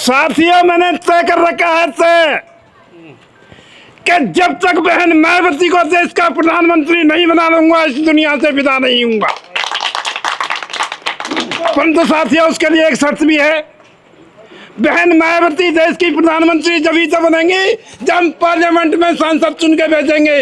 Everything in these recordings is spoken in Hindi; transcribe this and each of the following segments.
साथियों, मैंने तय कर रखा है तय कि जब तक बहन मायावती को देश का प्रधानमंत्री नहीं बना लूंगा, इस दुनिया से विदा नहीं हूंगा। परंतु साथियों, उसके लिए एक शर्त भी है। बहन मायावती देश की प्रधानमंत्री जब ही तो बनेंगी जब हम पार्लियामेंट में सांसद चुन के भेजेंगे।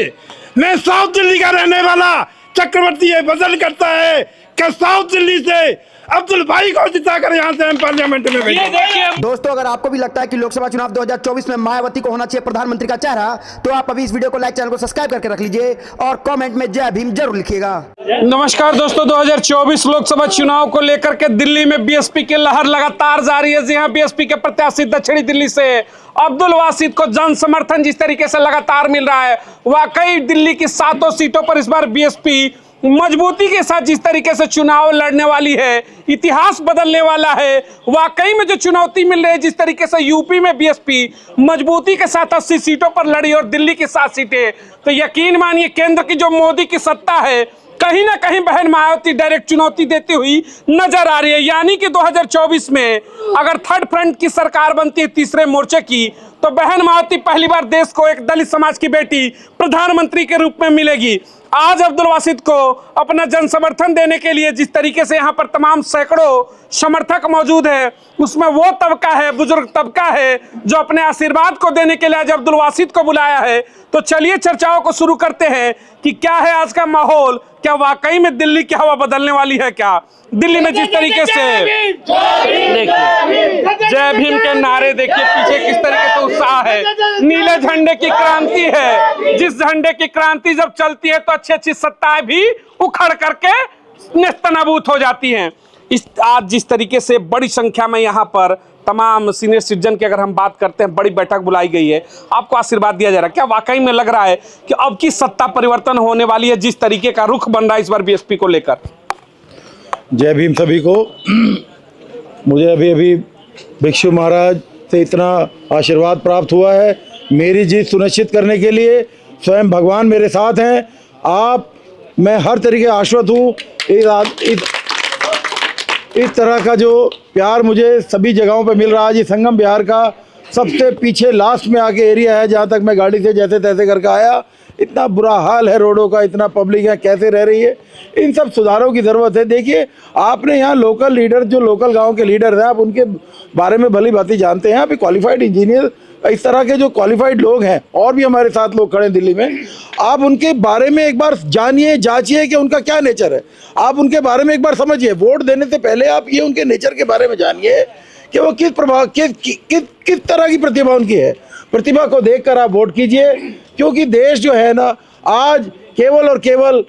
मैं साउथ दिल्ली का रहने वाला चक्रवर्ती ये बदल करता है कि साउथ दिल्ली से अब्दुल भाई को जिताकर यहाँ से हम पार्लियामेंट में भेजेंगे। दोस्तों, अगर आपको भी लगता है कि लोकसभा चुनाव 2024 में मायावती को होना चाहिए प्रधानमंत्री का चेहरा, तो आप अभी इस वीडियो को लाइक, चैनल को सब्सक्राइब करके रख लीजिए और कमेंट में जय भीम जरूर लिखिएगा। नमस्कार दोस्तों, 2024 लोकसभा चुनाव को लेकर के दिल्ली में बीएसपी की लहर लगातार जारी है। जी हां, बीएसपी के प्रत्याशी दक्षिणी दिल्ली से अब्दुल वासिद को जन समर्थन जिस तरीके से लगातार मिल रहा है, वाकई दिल्ली की 7 सीटों पर इस बार बीएसपी मजबूती के साथ जिस तरीके से चुनाव लड़ने वाली है, इतिहास बदलने वाला है। वाकई में जो चुनौती मिल रही है, जिस तरीके से यूपी में बीएसपी मजबूती के साथ 80 सीटों पर लड़ी और दिल्ली की 7 सीटें, तो यकीन मानिए केंद्र की जो मोदी की सत्ता है, कहीं ना कहीं बहन मायावती डायरेक्ट चुनौती देती हुई नजर आ रही है। यानी कि 2024 में अगर थर्ड फ्रंट की सरकार बनती है तीसरे मोर्चे की, तो बहन मायावती पहली बार देश को एक दलित समाज की बेटी प्रधानमंत्री के रूप में मिलेगी। आज अब्दुल वासिद को अपना जन समर्थन देने के लिए जिस तरीके से यहाँ पर तमाम सैकड़ों समर्थक मौजूद है, उसमें वो तबका है, बुजुर्ग तबका है, जो अपने आशीर्वाद को देने के लिए आज अब्दुल वासिद को बुलाया है। तो चलिए चर्चाओं को शुरू करते हैं कि क्या है आज का माहौल। क्या वाकई में दिल्ली की हवा बदलने वाली है? क्या दिल्ली में जिस तरीके से देखिए जय भीम के नारे, देखिए पीछे किस तरीके से उत्साह है, नीले झंडे की क्रांति है। जिस झंडे की क्रांति जब चलती है तो अच्छी अच्छी सत्ताएं भी उखड़ करके नेस्तनाबूत हो जाती हैं। आज जिस तरीके से बड़ी संख्या में यहाँ पर तमाम सीनियर सिटीजन की अगर हम बात करते हैं, बड़ी बैठक बुलाई गई है, आपको आशीर्वाद दिया जा रहा है, क्या वाकई में लग रहा है कि अब की सत्ता परिवर्तन होने वाली है? जिस तरीके का रुख बन रहा है इस बार बीएसपी को लेकर। जय भीम सभी को। मुझे अभी भिक्षु महाराज से इतना आशीर्वाद प्राप्त हुआ है। मेरी जीत सुनिश्चित करने के लिए स्वयं भगवान मेरे साथ हैं। मैं हर तरीके आश्वस्त हूँ। इस तरह का जो प्यार मुझे सभी जगहों पे मिल रहा है। ये संगम बिहार का सबसे पीछे लास्ट में आके एरिया है, जहाँ तक मैं गाड़ी से जैसे तैसे करके आया। इतना बुरा हाल है रोडों का, इतना पब्लिक है कैसे रह रही है। इन सब सुधारों की ज़रूरत है। देखिए, आपने यहाँ लोकल लीडर, जो लोकल गांव के लीडर हैं, आप उनके बारे में भली भांति जानते हैं। अभी क्वालिफाइड इंजीनियर, इस तरह के जो क्वालिफाइड लोग हैं, और भी हमारे साथ लोग खड़े हैं दिल्ली में, आप उनके बारे में एक बार जानिए, जांचिए कि उनका क्या नेचर है। आप उनके बारे में एक बार समझिए। वोट देने से पहले आप ये उनके नेचर के बारे में जानिए कि वो किस तरह की प्रतिभा उनकी है। प्रतिभा को देखकर आप वोट कीजिए, क्योंकि देश जो है ना, आज केवल और केवल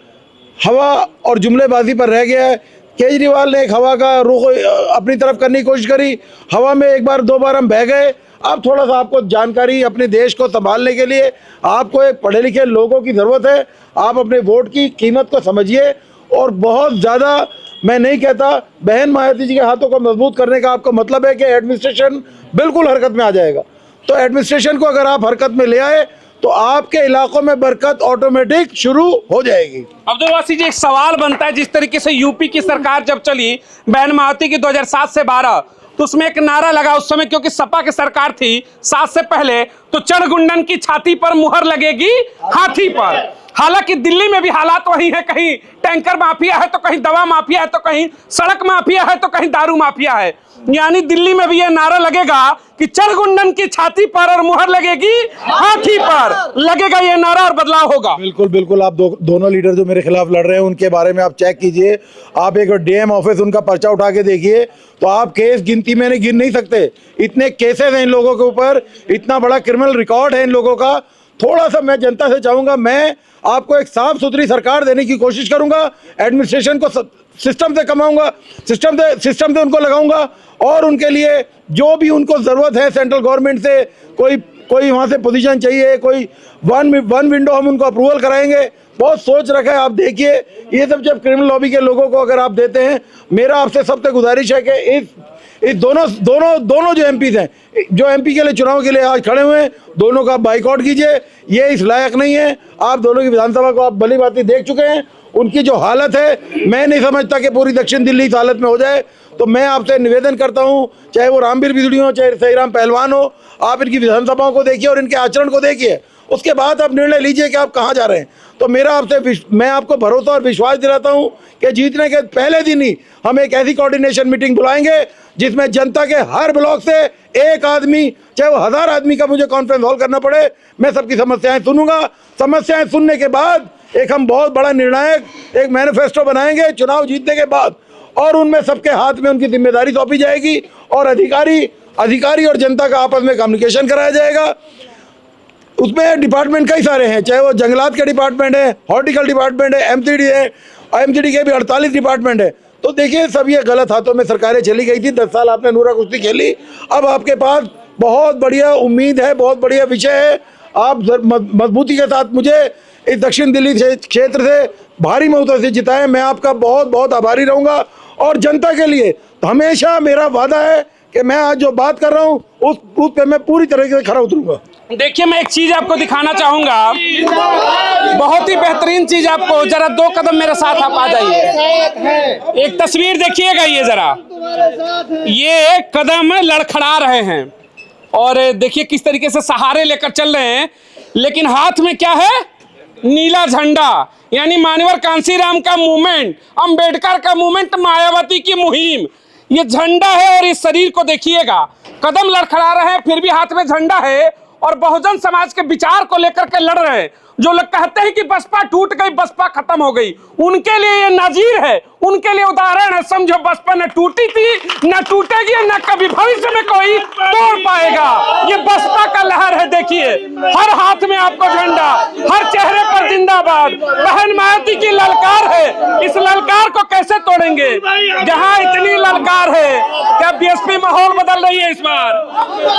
हवा और जुमलेबाजी पर रह गया है। केजरीवाल ने एक हवा का रुख अपनी तरफ करने की कोशिश करी, हवा में एक बार 2 बार हम बह गए। अब थोड़ा सा आपको जानकारी, अपने देश को संभालने के लिए आपको एक पढ़े लिखे लोगों की ज़रूरत है। आप अपने वोट की कीमत को समझिए। और बहुत ज़्यादा मैं नहीं कहता, बहन मायावती जी के हाथों को मजबूत करने का आपका मतलब है कि एडमिनिस्ट्रेशन बिल्कुल हरकत में आ जाएगा। तो एडमिनिस्ट्रेशन को अगर आप हरकत में ले आए तो आपके इलाकों में बरकत ऑटोमेटिक शुरू हो जाएगी। अब्दुल वासिद जी, एक सवाल बनता है, जिस तरीके से यूपी की सरकार जब चली बहन मायावती की 2007 से 12, तो उसमें एक नारा लगा उस समय, क्योंकि सपा की सरकार थी 7 से पहले, तो चढ़गुंडन की छाती पर मुहर लगेगी हाथी पर। हालांकि दिल्ली में भी हालात वही है, कहीं टैंकर माफिया है तो कहीं दवा माफिया है, तो कहीं सड़क माफिया है, तो कहीं दारू माफिया है। यानी दिल्ली में भी यह नारा लगेगा कि चढ़गुंडन की छाती पर और मुहर लगेगी हाथी पर, लगेगा ये नारा और बदलाव होगा। बिल्कुल बिल्कुल। आप दोनों लीडर जो मेरे खिलाफ लड़ रहे हैं, उनके बारे में आप चेक कीजिए। आप एक डीएम ऑफिस उनका पर्चा उठा के देखिए, तो आप केस गिनती में गिन नहीं सकते। इतने केसेस हैं इन लोगों के ऊपर, इतना बड़ा क्रिमिनल रिकॉर्ड है इन लोगों का। थोड़ा सा मैं जनता से चाहूँगा, मैं आपको एक साफ सुथरी सरकार देने की कोशिश करूँगा। एडमिनिस्ट्रेशन को सिस्टम से कमाऊँगा, सिस्टम से उनको लगाऊँगा, और उनके लिए जो भी उनको ज़रूरत है सेंट्रल गवर्नमेंट से, कोई वहाँ से पोजीशन चाहिए, कोई वन विंडो हम उनको अप्रूवल कराएंगे। बहुत सोच रखा है। आप देखिए, ये सब जब क्रिमिनल लॉबी के लोगों को अगर आप देते हैं, मेरा आपसे सबसे गुजारिश है कि इस दोनों जो एमपीज हैं, जो एमपी के लिए चुनाव के लिए आज खड़े हुए हैं, दोनों का बाइकआउट कीजिए। ये इस लायक नहीं है। आप दोनों की विधानसभा को आप भली भांति देख चुके हैं। उनकी जो हालत है, मैं नहीं समझता कि पूरी दक्षिण दिल्ली इस हालत में हो जाए। तो मैं आपसे निवेदन करता हूं, चाहे वो रामवीर बिदुड़ी हो, चाहे सहीराम पहलवान हो, आप इनकी विधानसभाओं को देखिए और इनके आचरण को देखिए, उसके बाद आप निर्णय लीजिए कि आप कहाँ जा रहे हैं। तो मैं आपको भरोसा और विश्वास दिलाता हूं कि जीतने के पहले दिन ही हम एक ऐसी कोऑर्डिनेशन मीटिंग बुलाएंगे जिसमें जनता के हर ब्लॉक से एक आदमी, चाहे वो 1000 आदमी का मुझे कॉन्फ्रेंस हॉल करना पड़े, मैं सबकी समस्याएं सुनूंगा। समस्याएं सुनने के बाद एक हम बहुत बड़ा निर्णायक एक मैनिफेस्टो बनाएंगे चुनाव जीतने के बाद, और उनमें सबके हाथ में उनकी जिम्मेदारी सौंपी जाएगी और अधिकारी और जनता का आपस में कम्युनिकेशन कराया जाएगा। उसमें डिपार्टमेंट कई सारे हैं, चाहे वो जंगलात के डिपार्टमेंट है, हॉर्टिकल डिपार्टमेंट है, एमसीडी है, एमसीडी के भी 48 डिपार्टमेंट है। तो देखिए, सब ये गलत हाथों में सरकारें चली गई थी। 10 साल आपने नूरा कुश्ती खेली, अब आपके पास बहुत बढ़िया उम्मीद है, बहुत बढ़िया विषय है। आप मजबूती के साथ मुझे इस दक्षिण दिल्ली क्षेत्र से भारी बहुमत से जिताएं, मैं आपका बहुत बहुत आभारी रहूँगा। और जनता के लिए तो हमेशा मेरा वादा है कि मैं आज जो बात कर रहा हूँ उस पे मैं पूरी तरीके से खरा उतरूंगा। देखिए, मैं एक चीज आपको दिखाना चाहूंगा, बहुत ही बेहतरीन चीज। आपको जरा 2 कदम मेरे साथ आप आ जाइए, एक तस्वीर देखिएगा। ये जरा ये कदम लड़खड़ा रहे हैं और देखिए किस तरीके से सहारे लेकर चल रहे हैं, लेकिन हाथ में क्या है? नीला झंडा, यानी मानवर कांसीराम का मूवमेंट, अंबेडकर का मूवमेंट, मायावती की मुहिम, ये झंडा है। और इस शरीर को देखिएगा, कदम लड़खड़ा रहे हैं फिर भी हाथ में झंडा है और बहुजन समाज के विचार को लेकर के लड़ रहे हैं। जो लोग कहते हैं कि बसपा टूट गई, बसपा खत्म हो गई, उनके लिए ये नजीर है, उनके लिए उदाहरण है। समझो, बसपा न टूटी थी, न टूटेगी, न कभी भविष्य में कोई तोड़ पाएगा। ये बसपा का लहर है। देखिए, हर हाथ में आपको झंडा, हर चेहरे पर जिंदाबाद। बहन मायावती की ललकार है, इस ललकार को कैसे तोड़ेंगे? जहाँ इतनी ललकार है, क्या बीएसपी माहौल बदल रही है इस बार?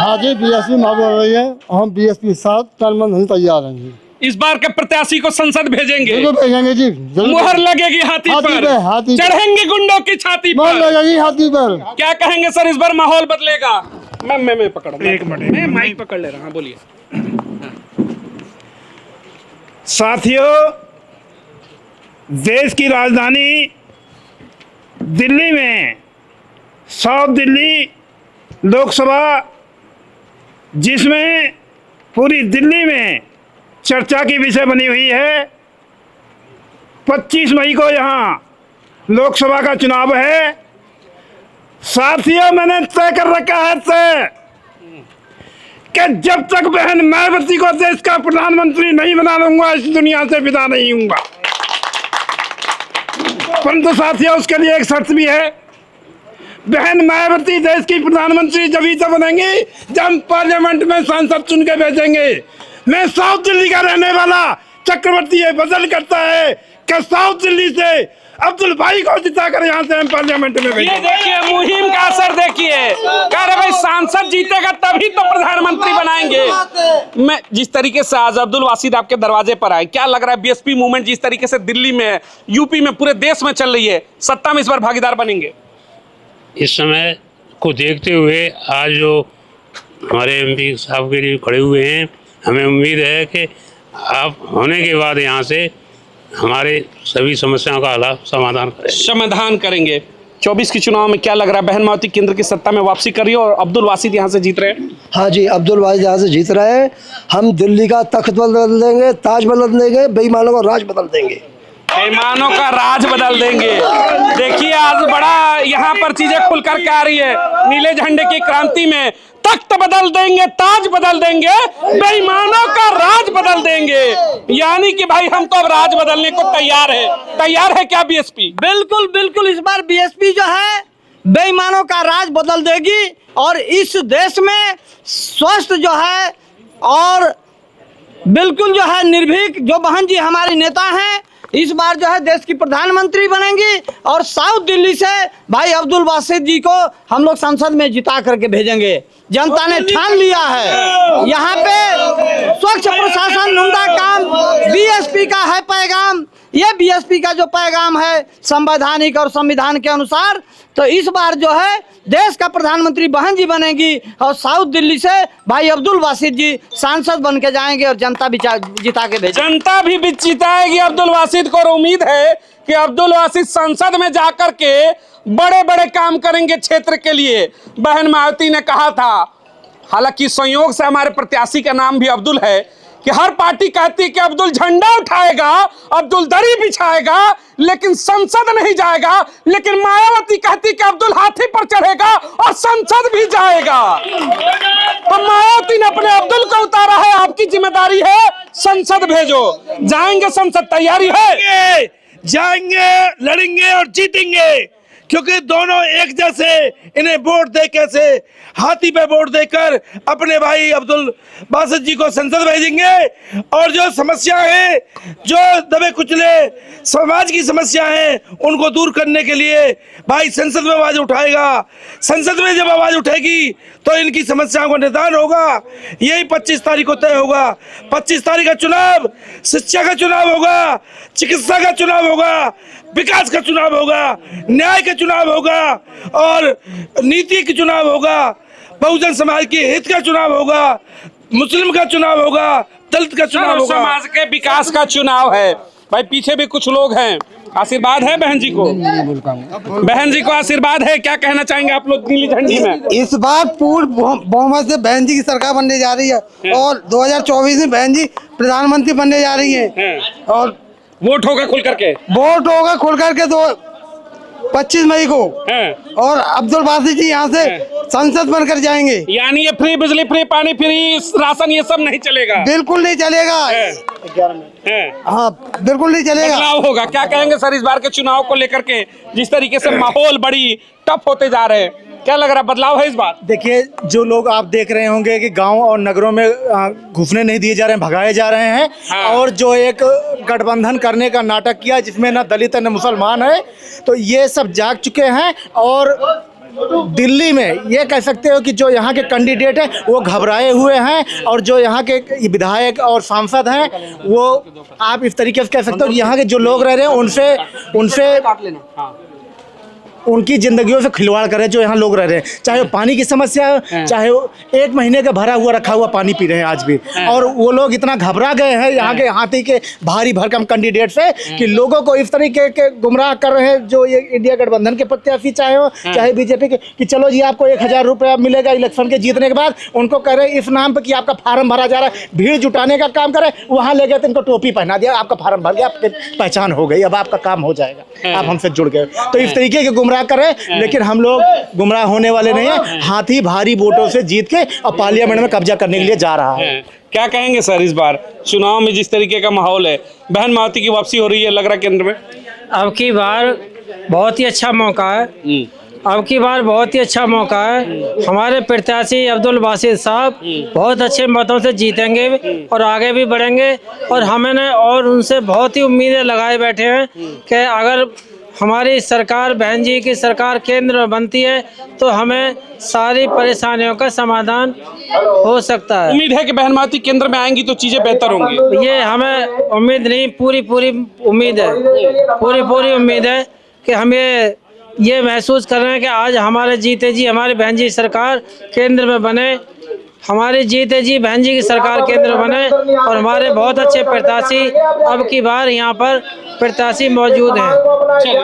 हाँ जी, बीएसपी माहौल बदल रही है। हम बीएसपी के साथ तन-मन धन तैयार हैं। इस बार के प्रत्याशी को संसद भेजेंगे? भेजेंगे जी, मुहर लगेगी हाथी पर, चढ़ेंगे गुंडों की छाती पर, लगेगी हाथी पर। क्या कहेंगे सर, इस बार माहौल बदलेगा? मैं पकड़, एक मिनट, मैं माइक पकड़ ले रहा हूं, बोलिए। साथियों, देश की राजधानी दिल्ली में साउथ दिल्ली लोकसभा, जिसमें पूरी दिल्ली में चर्चा की विषय बनी हुई है। 25 मई को यहाँ लोकसभा का चुनाव है। साथियों, मैंने तय कर रखा है तय कि जब तक बहन मायावती को देश का प्रधानमंत्री नहीं बना लूंगा, इस दुनिया से विदा नहीं हूंगा। परंतु साथियों, उसके लिए एक शर्त भी है। बहन मायावती देश की प्रधानमंत्री जब तो बनेंगी जब हम पार्लियामेंट में सांसद चुन के भेजेंगे। मैं साउथ दिल्ली का रहने वाला चक्रवर्ती ये बदल करता है कि साउथ दिल्ली से अब्दुल भाई को जिताकर यहाँ से हम पार्लियामेंट में भेजेंगे। ये देखिए, मुहिम का असर देखिए। कह रहे भाई, सांसद जीतेगा तभी तो प्रधानमंत्री बनाएंगे। मैं जिस तरीके से आज अब्दुल वासिद आपके दरवाजे पर आए, क्या लग रहा है बीएसपी मूवमेंट जिस तरीके से दिल्ली में, यूपी में, पूरे देश में चल रही है, सत्ता में इस बार भागीदार बनेंगे? इस समय को देखते हुए आज जो हमारे एमपी साहब के लिए खड़े हुए हैं, हमें उम्मीद है कि आप होने के बाद यहाँ से हमारे सभी समस्याओं का समाधान करेंगे। 24 के चुनाव में क्या लग रहा है, बहन मायावती केंद्र की सत्ता में वापसी कर रही है और अब्दुल वासिद यहाँ से जीत रहे हैं? हाँ जी, अब्दुल वासिद यहाँ से जीत रहे हैं। हम दिल्ली का तख्त बदल देंगे, ताज बदल देंगे, बेईमानों का राज बदल देंगे। बेईमानों का राज बदल देंगे। देखिए, आज बड़ा यहाँ पर चीजें खुल कर के आ रही है। नीले झंडे की क्रांति में तख्त बदल देंगे, ताज बदल देंगे, बेईमानों का राज बदल देंगे। यानी कि भाई, हम तो अब राज बदलने को तैयार है क्या बीएसपी? बिल्कुल बिल्कुल, इस बार बीएसपी जो है बेईमानों का राज बदल देगी और इस देश में स्वस्थ जो है और बिल्कुल जो है निर्भीक जो बहन जी हमारी नेता हैं, इस बार जो है देश की प्रधानमंत्री बनेंगी और साउथ दिल्ली से भाई अब्दुल वासिद जी को हम लोग संसद में जिता करके भेजेंगे। जनता ने ठान लिया है। यहाँ पे स्वच्छ प्रशासन, उम्दा काम, बीएसपी का है पैगाम। ये बीएसपी का जो पैगाम है संवैधानिक और संविधान के अनुसार, तो इस बार जो है देश का प्रधानमंत्री बहन जी बनेगी और साउथ दिल्ली से भाई अब्दुल वासिद जी सांसद बन के जाएंगे और जनता भी जिता के भेजेगी। जनता भी जिताएगी अब्दुल वासिद को, और उम्मीद है कि अब्दुल वासिद संसद में जाकर के बड़े बड़े काम करेंगे क्षेत्र के लिए। बहन मायावती ने कहा था, हालांकि संयोग से हमारे प्रत्याशी का नाम भी अब्दुल है, कि हर पार्टी कहती है कि अब्दुल झंडा उठाएगा, अब्दुल दरी बिछाएगा, लेकिन संसद नहीं जाएगा। लेकिन मायावती कहती कि अब्दुल हाथी पर चढ़ेगा और संसद भी जाएगा। तो मायावती ने अपने अब्दुल को उतारा है, आपकी जिम्मेदारी है संसद भेजो। जाएंगे संसद, तैयारी है? जाएंगे, लड़ेंगे और जीतेंगे, क्योंकि दोनों एक जैसे। इन्हें वोट दे कैसे, हाथी पे वोट देकर अपने भाई अब्दुल बासित जी को संसद भेजेंगे। और जो समस्या है, जो दबे कुचले समाज की समस्या है, उनको दूर करने के लिए भाई संसद में आवाज उठाएगा। संसद में जब आवाज उठेगी तो इनकी समस्याओं का निदान होगा। यही 25 तारीख को तय होगा। 25 तारीख का चुनाव शिक्षा का चुनाव होगा, चिकित्सा का चुनाव होगा, विकास का चुनाव होगा, न्याय का चुनाव होगा और नीति का चुनाव होगा, बहुजन समाज के हित का चुनाव होगा, मुस्लिम का चुनाव होगा, दलित का चुनाव होगा, समाज के विकास का चुनाव है। भाई पीछे भी कुछ लोग हैं, आशीर्वाद है बहन जी को? बहन जी को आशीर्वाद है। क्या कहना चाहेंगे आप लोग नीली झंडी में? इस बार पूर्ण बहुमत से बहन जी की सरकार बनने जा रही है और 2024 में बहन जी प्रधानमंत्री बनने जा रही है। और वोट होगा खुल करके? वोट होगा खुल करके 25 मई को। और अब्दुल बासित जी यहाँ से संसद बनकर जाएंगे। यानी ये फ्री बिजली, फ्री पानी, फ्री राशन, ये सब नहीं चलेगा? बिल्कुल नहीं चलेगा। हाँ, बिल्कुल नहीं चलेगा। बदलाव होगा। क्या कहेंगे सर इस बार के चुनाव को लेकर के, जिस तरीके से माहौल बड़ी टफ होते जा रहे हैं, क्या लग रहा है बदलाव है इस बार? देखिए, जो लोग आप देख रहे होंगे कि गांव और नगरों में घुसने नहीं दिए जा रहे हैं, भगाए जा रहे हैं। हाँ। और जो एक गठबंधन करने का नाटक किया जिसमें ना दलित है न मुसलमान है, तो ये सब जाग चुके हैं। और दिल्ली में ये कह सकते हो कि जो यहाँ के कैंडिडेट हैं वो घबराए हुए हैं, और जो यहाँ के विधायक और सांसद हैं वो आप इस तरीके से कह सकते हो कि यहाँ के जो लोग रह रहे हैं उनसे उनकी जिंदगियों से खिलवाड़ कर रहे हैं जो यहाँ लोग रह रहे हैं। चाहे वो पानी की समस्या हो, चाहे वो 1 महीने का भरा हुआ रखा हुआ पानी पी रहे हैं आज भी। और वो लोग इतना घबरा गए हैं यहाँ के हाथी के भारी भरकम कैंडिडेट से कि लोगों को इस तरीके के गुमराह कर रहे हैं, जो ये इंडिया गठबंधन के प्रत्याशी चाहे हो चाहे बीजेपी के, कि चलो जी आपको 1000 रुपया मिलेगा इलेक्शन के जीतने के बाद। उनको कह रहे इस नाम पर कि आपका फार्म भरा जा रहा है, भीड़ जुटाने का काम करे। वहाँ ले गए तो इनको टोपी पहना दिया, आपका फार्म भर गया, आपकी पहचान हो गई, अब आपका काम हो जाएगा, आप हमसे जुड़ गए। तो इस तरीके के गुमराह कर रहे हैं। लेकिन हम लोग गुमराह होने वाले नहीं हैं। हाथी भारी वोटों से जीत के और पार्लियामेंट में कब्जा करने के लिए जा रहा है। क्या कहेंगे सर इस बार चुनाव में जिस तरीके का माहौल है? बहन मायावती की वापसी हो रही है, लग रहा है केंद्र में। अब की बार बहुत ही अच्छा मौका है। अब की बार बहुत ही अच्छा मौका है। हमारे प्रत्याशी अब्दुल बासित साहब बहुत अच्छे मतों से जीतेंगे और आगे भी बढ़ेंगे। और हमने और उनसे बहुत ही उम्मीदें लगाए बैठे हैं कि अगर हमारी सरकार, बहन जी की सरकार केंद्र में बनती है तो हमें सारी परेशानियों का समाधान हो सकता है। उम्मीद है कि बहन मायावती केंद्र में आएंगी तो चीजें बेहतर होंगी। ये हमें उम्मीद नहीं, पूरी उम्मीद है, पूरी उम्मीद है कि हम ये महसूस कर रहे हैं कि आज हमारे जीते जी हमारी बहन जी सरकार केंद्र में बने, हमारी जीते जी बहन जी की सरकार केंद्र में बने। और हमारे बहुत अच्छे प्रत्याशी अब की बार यहाँ पर प्रत्याशी मौजूद हैं।